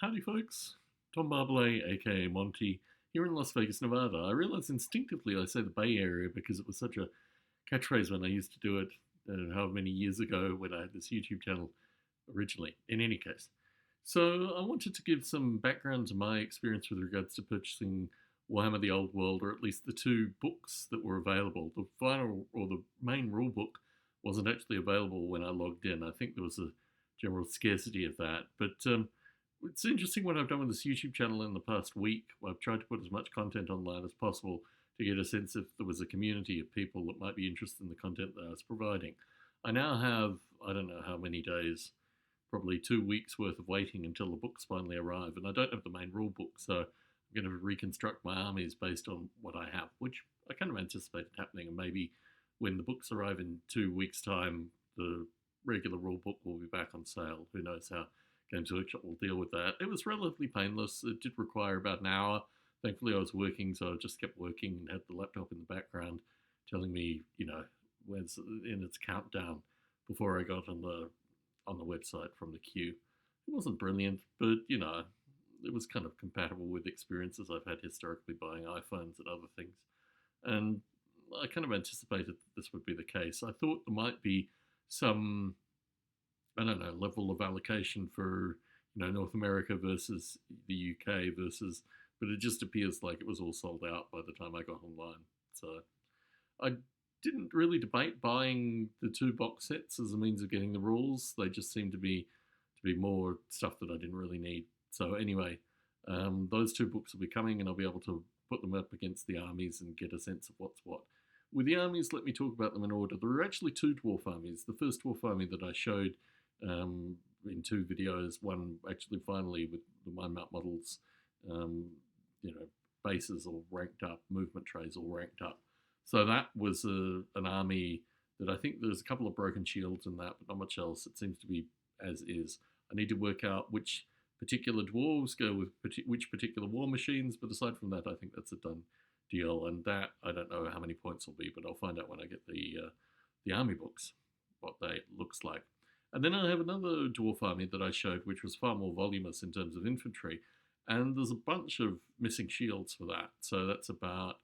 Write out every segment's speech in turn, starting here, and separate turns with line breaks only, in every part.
Howdy, folks. Tom Barbalet, aka Monty, here in Las Vegas, Nevada. I realize instinctively I say the Bay Area because it was such a catchphrase when I used to do it, however many years ago when I had this YouTube channel originally. In any case, so I wanted to give some background to my experience with regards to purchasing Warhammer the Old World, or at least the two books that were available. The final, or the main rule book, wasn't actually available when I logged in. I think there was a general scarcity of that, but it's interesting what I've done with this YouTube channel in the past week. I've tried to put as much content online as possible to get a sense if there was a community of people that might be interested in the content that I was providing. I now have, I don't know how many days, probably 2 weeks worth of waiting until the books finally arrive, and I don't have the main rule book, so I'm going to reconstruct my armies based on what I have, which I kind of anticipated happening, and maybe when the books arrive in 2 weeks' time, the regular rule book will be back on sale. Who knows how Games Workshop will deal with that. It was relatively painless. It did require about an hour. Thankfully, I was working, so I just kept working and had the laptop in the background telling me, when's in its countdown before I got on the website from the queue. It wasn't brilliant, but it was kind of compatible with experiences I've had historically buying iPhones and other things. And I kind of anticipated that this would be the case. I thought there might be some, I don't know, level of allocation for North America versus the UK versus, but it just appears like it was all sold out by the time I got online. So I didn't really debate buying the two box sets as a means of getting the rules. They just seemed to be more stuff that I didn't really need. So anyway, those two books will be coming, and I'll be able to put them up against the armies and get a sense of what's what. With the armies, let me talk about them in order. There are actually two dwarf armies. The first dwarf army that I showed in two videos, one actually finally with the mind map models, um, bases all ranked up, movement trays all ranked up. So that was an army that I think there's a couple of broken shields in that, but not much else. It seems to be as is. I need to work out which particular dwarves go with which particular war machines, but aside from that, I think that's a done deal. And that, I don't know how many points will be, but I'll find out when I get the army books, what they looks like. And then I have another dwarf army that I showed, which was far more voluminous in terms of infantry, and there's a bunch of missing shields for that. So that's about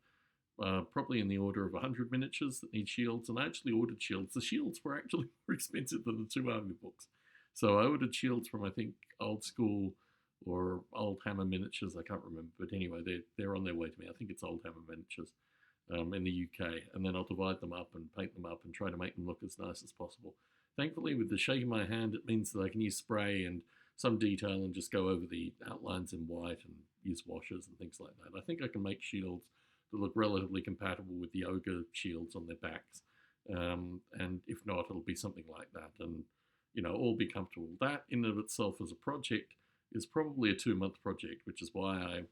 probably in the order of 100 miniatures that need shields, and I actually ordered shields. The shields were actually more expensive than the two army books. So I ordered shields from, I think, Old School or Old Hammer Miniatures. I can't remember. But anyway, they're on their way to me. I think it's Old Hammer Miniatures in the UK. And then I'll divide them up and paint them up and try to make them look as nice as possible. Thankfully, with the shake of my hand, it means that I can use spray and some detail and just go over the outlines in white and use washers and things like that. I think I can make shields that look relatively compatible with the ogre shields on their backs. And if not, it'll be something like that. And all be comfortable. That in and of itself as a project is probably a 2-month project, which is why I'm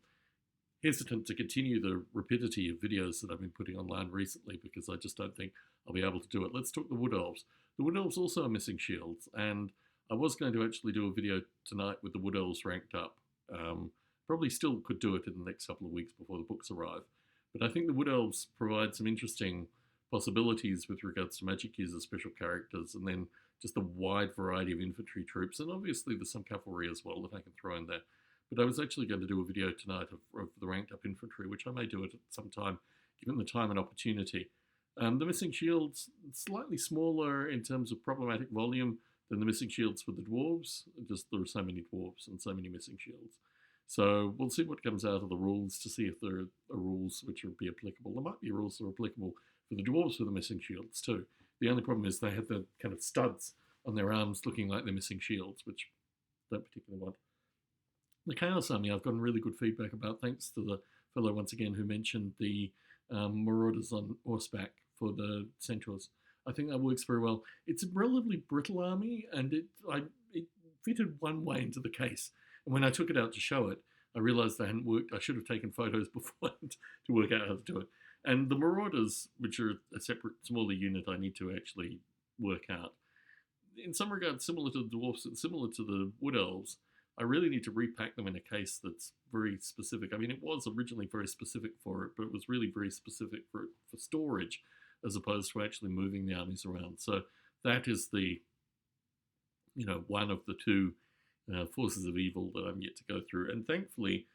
hesitant to continue the rapidity of videos that I've been putting online recently, because I just don't think I'll be able to do it. Let's talk the Wood Elves. The Wood Elves also are missing shields, and I was going to actually do a video tonight with the Wood Elves ranked up. Probably still could do it in the next couple of weeks before the books arrive. But I think the Wood Elves provide some interesting possibilities with regards to magic users, special characters, and then just a wide variety of infantry troops, and obviously there's some cavalry as well that I can throw in there. But I was actually going to do a video tonight of the ranked up infantry, which I may do it at some time, given the time and opportunity. The missing shields, slightly smaller in terms of problematic volume than the missing shields for the dwarves. Just there are so many dwarves and so many missing shields. So we'll see what comes out of the rules to see if there are rules which will be applicable. There might be rules that are applicable for the dwarves for the missing shields too. The only problem is they have the kind of studs on their arms looking like they're missing shields, which I don't particularly want. The Chaos Army I've gotten really good feedback about, thanks to the fellow once again who mentioned the Marauders on horseback for the Centaurs. I think that works very well. It's a relatively brittle army, and it fitted one way into the case. And when I took it out to show it, I realised they hadn't worked. I should have taken photos beforehand to work out how to do it. And the Marauders, which are a separate, smaller unit I need to actually work out, in some regards similar to the Dwarfs and similar to the Wood Elves, I really need to repack them in a case that's very specific. I mean, it was originally very specific for it, but it was really very specific for storage as opposed to actually moving the armies around. So that is the, one of the two forces of evil that I'm yet to go through. And thankfully,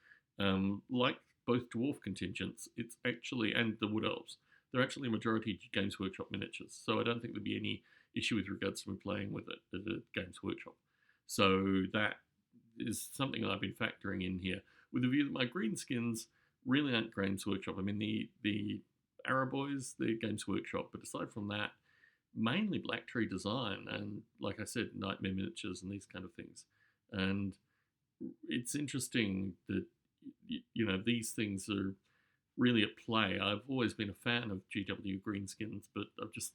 like both dwarf contingents, it's actually, and the wood elves, they're actually a majority Games Workshop miniatures. So I don't think there'd be any issue with regards to me playing with it at a Games Workshop. So that is something I've been factoring in here with the view that my greenskins really aren't Games Workshop. I mean, the Araboys, they're Games Workshop, but aside from that, mainly Black Tree Design and, like I said, Nightmare Miniatures and these kind of things. And it's interesting that these things are really at play. I've always been a fan of GW greenskins, but I've just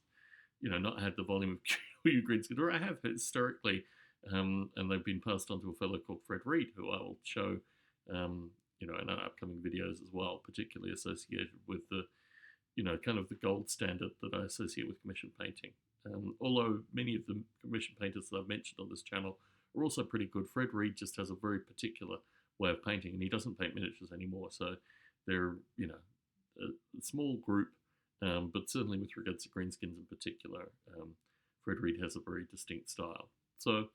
not had the volume of GW greenskins, or I have historically, and they've been passed on to a fellow called Fred Reed, who I will show in our upcoming videos as well, particularly associated with the kind of the gold standard that I associate with commission painting. Although many of the commission painters that I've mentioned on this channel are also pretty good, Fred Reed just has a very particular way of painting, and he doesn't paint miniatures anymore. So they're a small group, but certainly with regards to greenskins in particular, Fred Reed has a very distinct style. So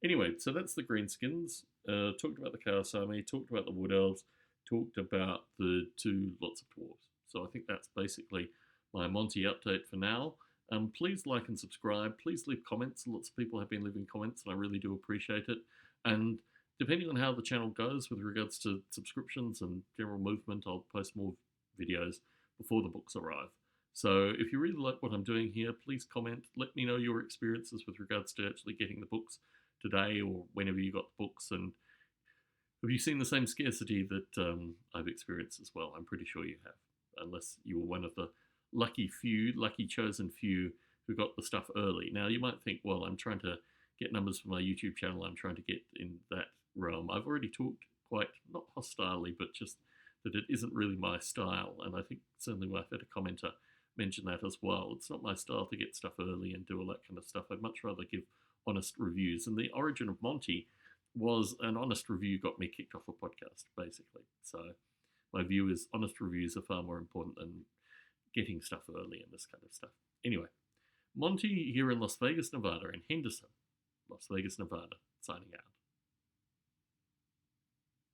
anyway, so that's the greenskins. Talked about the Chaos Army, talked about the Wood Elves, talked about the two lots of dwarves. So I think that's basically my Monty update for now. Please like and subscribe. Please leave comments. Lots of people have been leaving comments, and I really do appreciate it. And depending on how the channel goes with regards to subscriptions and general movement, I'll post more videos before the books arrive. So if you really like what I'm doing here, please comment. Let me know your experiences with regards to actually getting the books today or whenever you got the books. And have you seen the same scarcity that I've experienced as well? I'm pretty sure you have, unless you were one of the lucky chosen few who got the stuff early. Now, you might think, well, I'm trying to get numbers for my YouTube channel. I'm trying to get in that realm. I've already talked quite, not hostilely, but just that it isn't really my style. And I think certainly I've had a commenter mention that as well. It's not my style to get stuff early and do all that kind of stuff. I'd much rather give honest reviews. And the origin of Monty was an honest review got me kicked off a podcast, basically. So my view is honest reviews are far more important than getting stuff early and this kind of stuff. Anyway, Monty here in Las Vegas, Nevada, in Henderson, Las Vegas, Nevada, signing out.